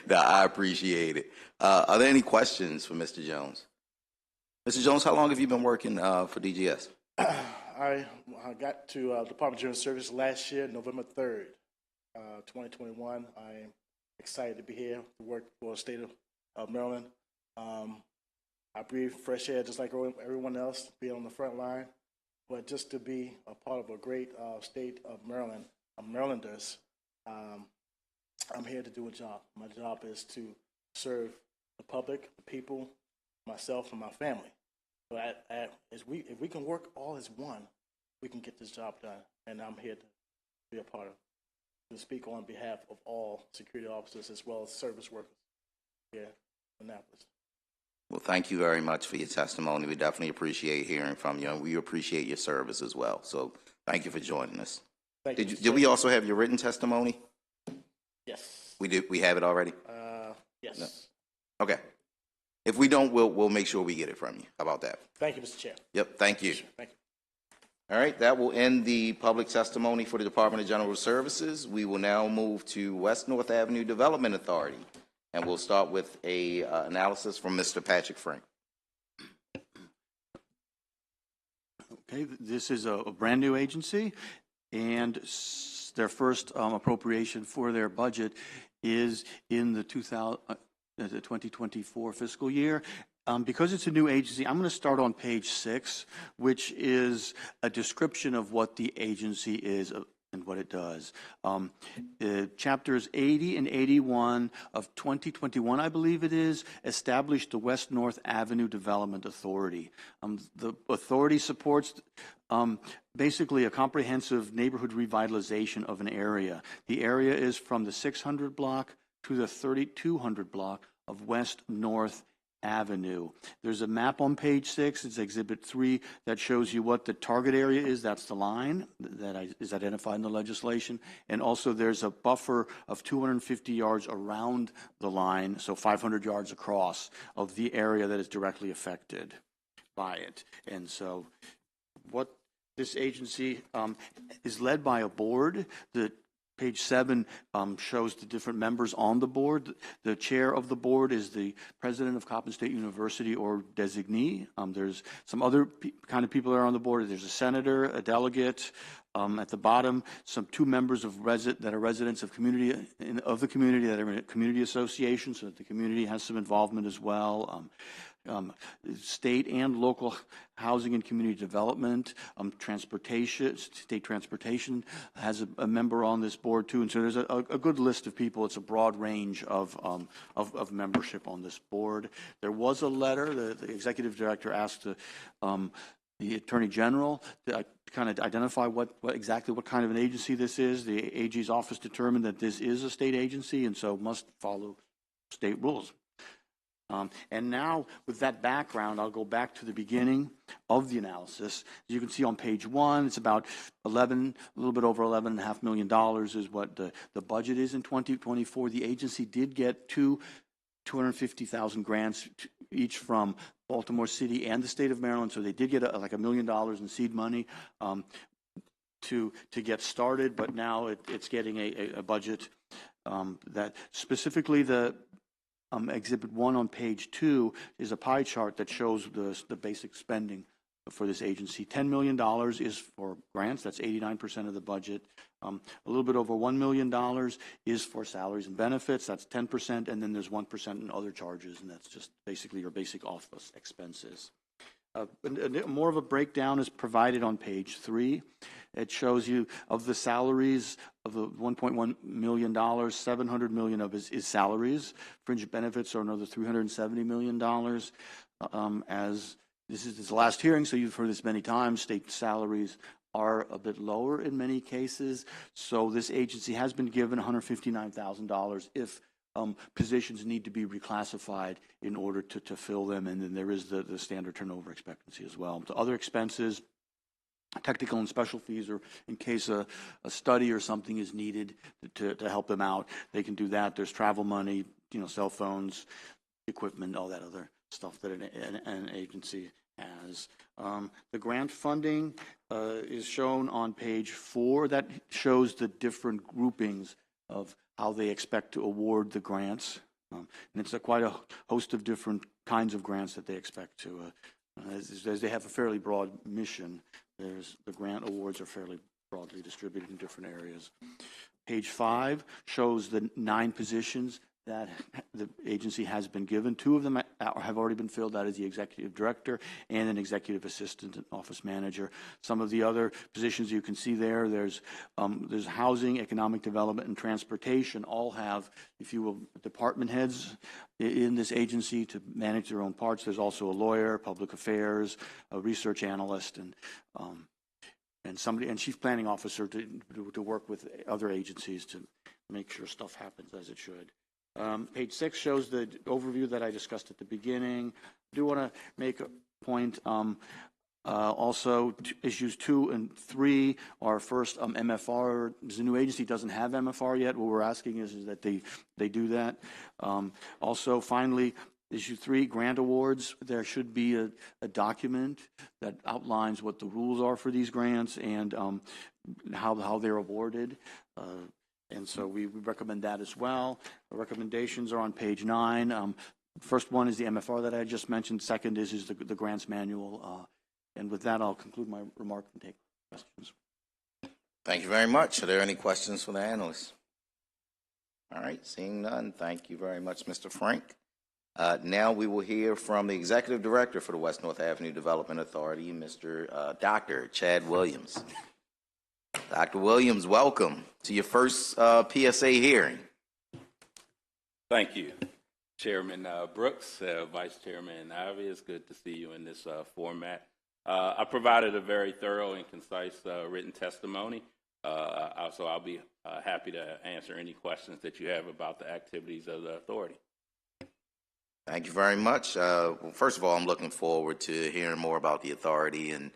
No, I appreciate it. Are there any questions for Mr. Jones? Mr. Jones, how long have you been working for DGS? I got to Department of General Services last year, November 3rd, 2021. I'm excited to be here to work for the state of Maryland. I breathe fresh air just like everyone else, be on the front line, but just to be a part of a great state of Maryland, Marylanders, I'm here to do a job. My job is to serve the public, the people, myself, and my family. So if we can work all as one, we can get this job done. And I'm here to be a part of it, to speak on behalf of all security officers as well as service workers here in Annapolis. Well, thank you very much for your testimony. We definitely appreciate hearing from you, and we appreciate your service as well. So thank you for joining us. Thank you. Did we also have your written testimony? Yes. We did. We have it already? Yes. No. Okay. If we don't, we'll make sure we get it from you. How about that? Thank you, Mr. Chair. Yep. Thank you. Thank you. All right. That will end the public testimony for the Department of General Services. We will now move to West North Avenue Development Authority, and we'll start with a analysis from Mr. Patrick Frank. Okay, this is a brand new agency, and their first appropriation for their budget is in the 2024 fiscal year, Because it's a new agency, I'm going to start on page 6, which is a description of what the agency is and what it does. Chapters 80 and 81 of 2021, I believe it is, established the West North Avenue Development Authority. The authority supports basically a comprehensive neighborhood revitalization of an area. The area is from the 600 block to the 3200 block of West North Avenue. There's a map on page 6, it's Exhibit 3, that shows you what the target area is. That's the line that is identified in the legislation. And also there's a buffer of 250 yards around the line, so 500 yards across, of the area that is directly affected by it. And so what this agency is led by a board. Page 7 shows the different members on the board. The chair of the board is the president of Coppin State University or designee. There's some other kind of people that are on the board. There's a senator, a delegate. At the bottom, two members that are residents of the community that are in a community association, so that the community has some involvement as well. State and local housing and community development, state transportation has a member on this board too, and so there's a good list of people. It's a broad range of membership on this board. There was a letter, the executive director asked the Attorney General to kind of identify exactly what kind of an agency this is. The AG's office determined that this is a state agency and so must follow state rules. And now, with that background, I'll go back to the beginning of the analysis. As you can see on page 1, it's about a little bit over $11.5 million is what the budget is in 2024. The agency did get two $250,000 grants each from Baltimore City and the state of Maryland, so they did get like $1 million in seed money to get started, but now it's getting a budget that specifically the Exhibit 1 on page 2 is a pie chart that shows the basic spending for this agency. $10 million is for grants, that's 89% of the budget. A little bit over $1 million is for salaries and benefits, that's 10%, and then there's 1% in other charges, and that's just basically your basic office expenses. More of a breakdown is provided on page 3. It shows you of the salaries of the $1.1 million, $700 million of it is salaries. Fringe benefits are another $370 million. As this is the last hearing, so you've heard this many times, state salaries are a bit lower in many cases. So this agency has been given $159,000 if positions need to be reclassified in order to fill them, and then there is the standard turnover expectancy as well. The other expenses, technical and special fees, or in case a study or something is needed to help them out, they can do that. There's travel money, cell phones, equipment, all that other stuff that an agency has. The grant funding is shown on page 4. That shows the different groupings of how they expect to award the grants. And it's quite a host of different kinds of grants that they expect to, as they have a fairly broad mission. The grant awards are fairly broadly distributed in different areas. Page 5 shows the 9 positions that the agency has been given. 2 of them have already been filled. That is the executive director and an executive assistant and office manager. Some of the other positions you can see there's housing, economic development, and transportation all have, if you will, department heads in this agency to manage their own parts. There's also a lawyer, public affairs, a research analyst, and chief planning officer to work with other agencies to make sure stuff happens as it should. Page 6 shows the overview that I discussed at the beginning. I do want to make a point. Also, issues 2 and 3 are first MFR. The new agency doesn't have MFR yet. What we're asking is that they do that. Also, finally, issue 3, grant awards. There should be a document that outlines what the rules are for these grants and how they're awarded. And so we recommend that as well. The recommendations are on page 9. First one is the MFR that I just mentioned. Second is the grants manual. And with that, I'll conclude my remarks and take questions. Thank you very much. Are there any questions for the analysts? All right, seeing none, thank you very much, Mr. Frank. Now we will hear from the Executive Director for the West North Avenue Development Authority, Mr. Dr. Chad Williams. Dr. Williams, welcome to your first PSA hearing. Thank you, Chairman Brooks, Vice Chairman Ivy. It's good to see you in this format. I provided a very thorough and concise written testimony, so I'll be happy to answer any questions that you have about the activities of the authority. Thank you very much. Well, first of all, I'm looking forward to hearing more about the authority and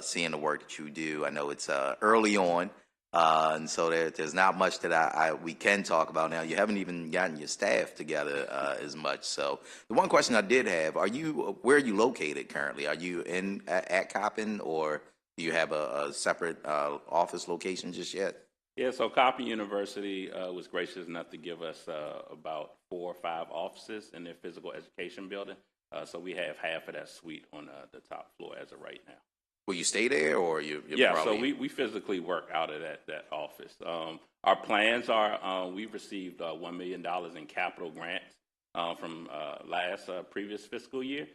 seeing the work that you do. I know it's early on, and so there's not much that we can talk about now. You haven't even gotten your staff together as much. So the one question I did have, where are you located currently? Are you at Coppin, or do you have a separate office location just yet? Yeah, so Coppin University was gracious enough to give us about 4 or 5 offices in their physical education building. So we have half of that suite on the top floor as of right now. Will you stay there, or you're yeah, probably... so we physically work out of that office. Our plans are we've received $1 million in capital grants from previous fiscal year.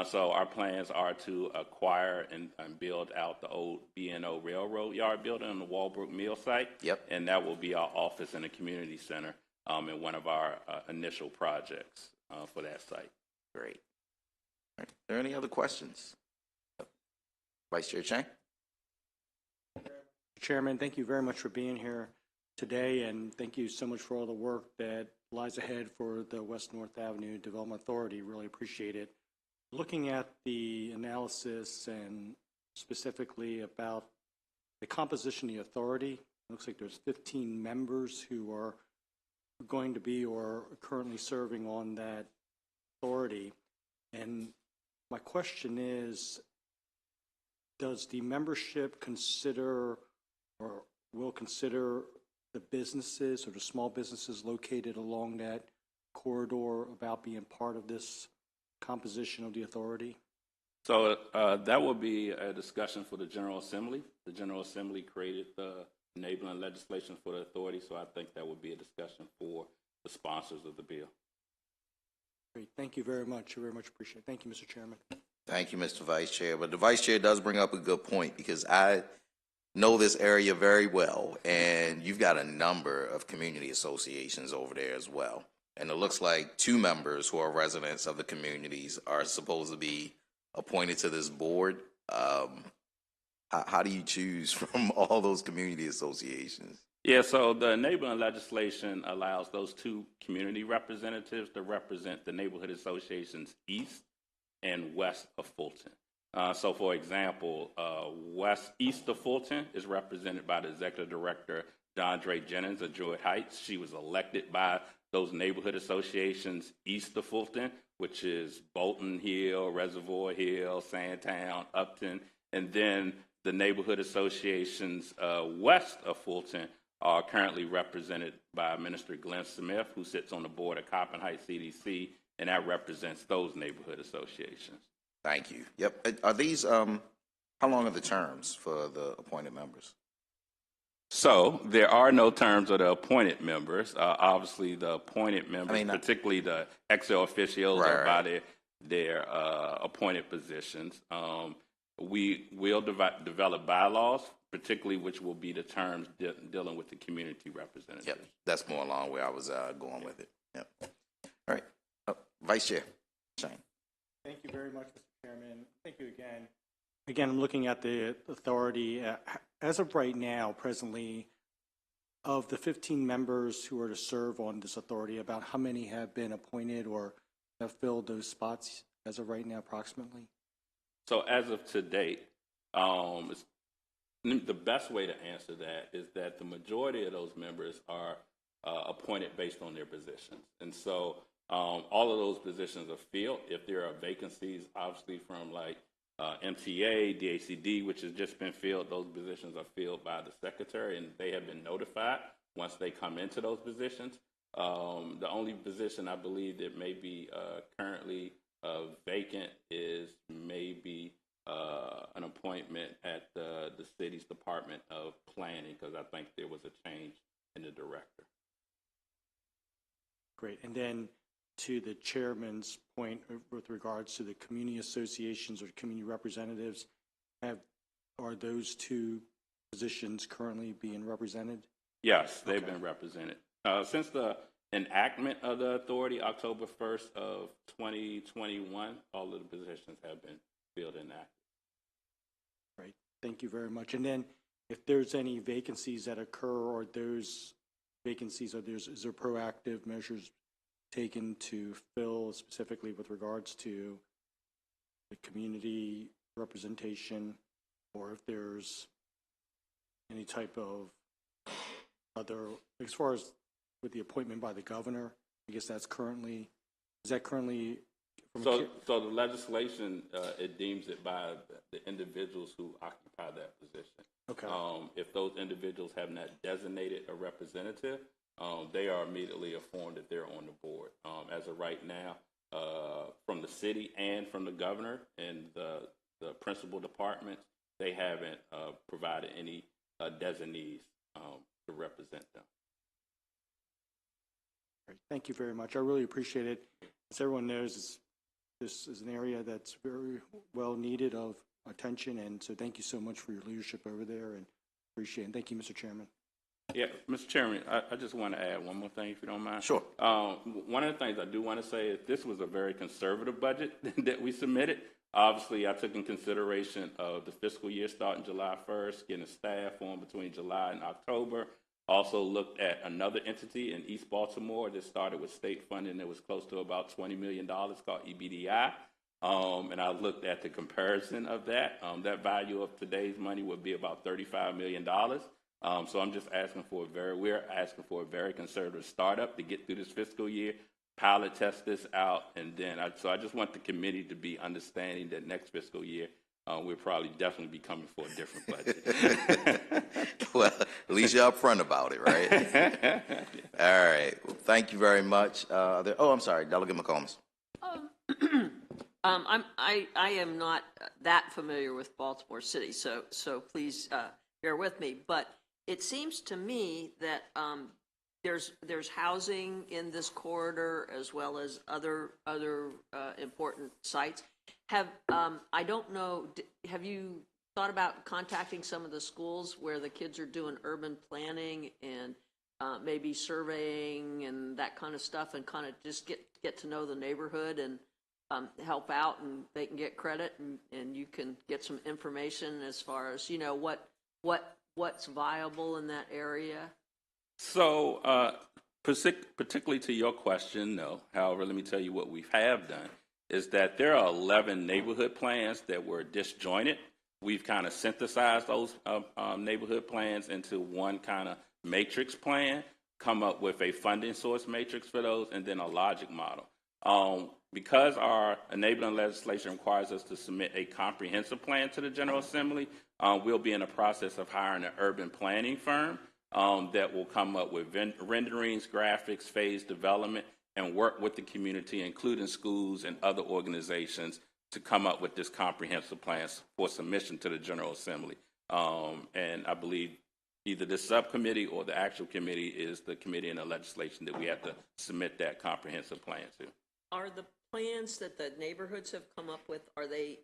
So our plans are to acquire and build out the old B&O Railroad Yard building on the Walbrook Mill site. Yep. And that will be our office and a community center in one of our initial projects for that site. Great. All right. Are there any other questions? Vice Chair Chang? Chairman, thank you very much for being here today, and thank you so much for all the work that lies ahead for the West North Avenue Development Authority. Really appreciate it. Looking at the analysis and specifically about the composition of the authority, it looks like there's 15 members who are going to be or currently serving on that authority. And my question is, does the membership consider or will consider the businesses or the small businesses located along that corridor about being part of this composition of the authority? So that will be a discussion for the General Assembly. The General Assembly created the enabling legislation for the authority, so I think that would be a discussion for the sponsors of the bill. Great. Thank you very much. I very much appreciate it. Thank you, Mr. Chairman. Thank you, Mr. Vice Chair. But the Vice Chair does bring up a good point, because I know this area very well, and you've got a number of community associations over there as well. And it looks like 2 members who are residents of the communities are supposed to be appointed to this board. How do you choose from all those community associations? Yeah, so the enabling legislation allows those 2 community representatives to represent the neighborhood associations east and west of Fulton. So, for example, east of Fulton is represented by the Executive Director, Dondre Jennings of Druid Heights. She was elected by those neighborhood associations east of Fulton, which is Bolton Hill, Reservoir Hill, Sandtown, Upton. And then the neighborhood associations west of Fulton are currently represented by Minister Glenn Smith, who sits on the board of Coppin Heights CDC, and that represents those neighborhood associations. Thank you. Yep. Are these, how long are the terms for the appointed members? So there are no terms of the appointed members. Obviously, the appointed members, particularly the ex officials, are by their appointed positions. We will develop bylaws, particularly which will be the terms dealing with the community representatives. Yep. That's more along where I was going with it. Yep. All right. Vice Chair Shane. Thank you very much, Mr. Chairman. Thank you again. Again, I'm looking at the authority. As of right now, presently, of the 15 members who are to serve on this authority, about how many have been appointed or have filled those spots as of right now, approximately? So as of to date, the best way to answer that is that the majority of those members are appointed based on their positions. And so all of those positions are filled. If there are vacancies, obviously from like MTA, DACD, which has just been filled, those positions are filled by the secretary, and they have been notified once they come into those positions. The only position I believe that may be currently vacant is maybe an appointment at the city's Department of Planning, because I think there was a change in the director. Great. And then to the chairman's point with regards to the community associations or community representatives, are those two positions currently being represented? Yes, they've been represented. Since the enactment of the authority, October 1st of 2021, all of the positions have been filled and active. Right. Thank you very much. And then if there's any vacancies that occur or those vacancies, is there proactive measures taken to fill specifically with regards to the community representation, or if there's any type of other, as far as with the appointment by the governor, I guess is that currently from So the legislation, it deems it by the individuals who occupy that position. Okay. If those individuals have not designated a representative, they are immediately informed that they're on the board. As of right now, from the city and from the governor and the principal departments, they haven't provided any designees to represent them. Great. Thank you very much. I really appreciate it. As everyone knows, this is an area that's very well needed of attention, and so thank you so much for your leadership over there, and appreciate it. And thank you, Mr. Chairman. Yeah, Mr. Chairman, I just want to add one more thing, if you don't mind. Sure. One of the things I do want to say is this was a very conservative budget that we submitted. Obviously, I took in consideration of the fiscal year starting July 1st, getting a staff on between July and October. Also looked at another entity in East Baltimore that started with state funding that was close to about $20 million called EBDI. And I looked at the comparison of that. That value of today's money would be about $35 million. So I'm just asking for we're asking for a very conservative startup to get through this fiscal year, pilot test this out, and then so I just want the committee to be understanding that next fiscal year we'll probably definitely be coming for a different budget. Well, at least you're upfront about it, right? All right. Well, thank you very much. I'm sorry, Delegate McCombs. I am not that familiar with Baltimore City, so please bear with me. But it seems to me that there's housing in this corridor as well as other important sites. I don't know. Have you thought about contacting some of the schools where the kids are doing urban planning and maybe surveying and that kind of stuff, and kind of just get to know the neighborhood and help out, and they can get credit, and you can get some information as far as what's viable in that area? So, particularly to your question, no. However, let me tell you what we have done is that there are 11 neighborhood plans that were disjointed. We've kind of synthesized those neighborhood plans into one kind of matrix plan, come up with a funding source matrix for those, and then a logic model. Because our enabling legislation requires us to submit a comprehensive plan to the General Assembly, we'll be in the process of hiring an urban planning firm that will come up with renderings, graphics, phase development, and work with the community, including schools and other organizations, to come up with this comprehensive plan for submission to the General Assembly. And I believe either the subcommittee or the actual committee is the committee in the legislation that we have to submit that comprehensive plan to. Are the plans that the neighborhoods have come up with, are they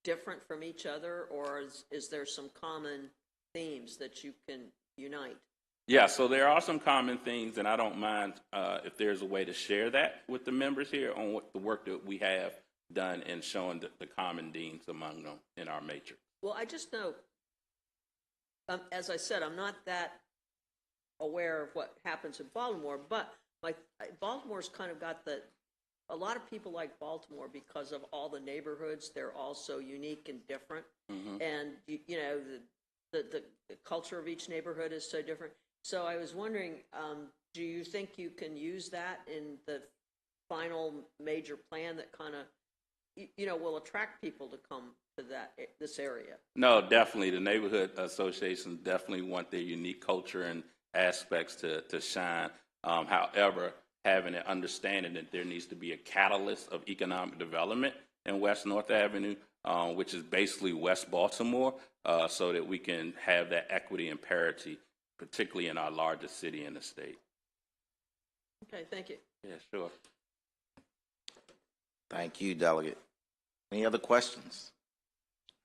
different from each other, or is there some common themes that you can unite? Yeah, so there are some common things, and I don't mind if there's a way to share that with the members here on what the work that we have done and showing the common themes among them in our matrix. Well, I just know, as I said, I'm not that aware of what happens in Baltimore, but Baltimore's kind of got a lot of people like Baltimore because of all the neighborhoods. They're all so unique and different. Mm-hmm. And, the culture of each neighborhood is so different. So I was wondering, do you think you can use that in the final major plan that kind of, will attract people to come to this area? No, definitely. The neighborhood associations definitely want their unique culture and aspects to shine. However, having an understanding that there needs to be a catalyst of economic development in West North Avenue, which is basically West Baltimore, so that we can have that equity and parity, particularly in our largest city in the state. Okay, thank you. Yeah, sure. Thank you, Delegate. Any other questions?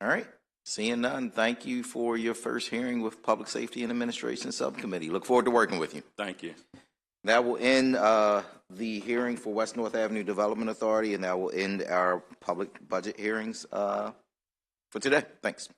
All right. Seeing none, thank you for your first hearing with Public Safety and Administration Subcommittee. Look forward to working with you. Thank you. That will end the hearing for West North Avenue Development Authority, and that will end our public budget hearings for today. Thanks.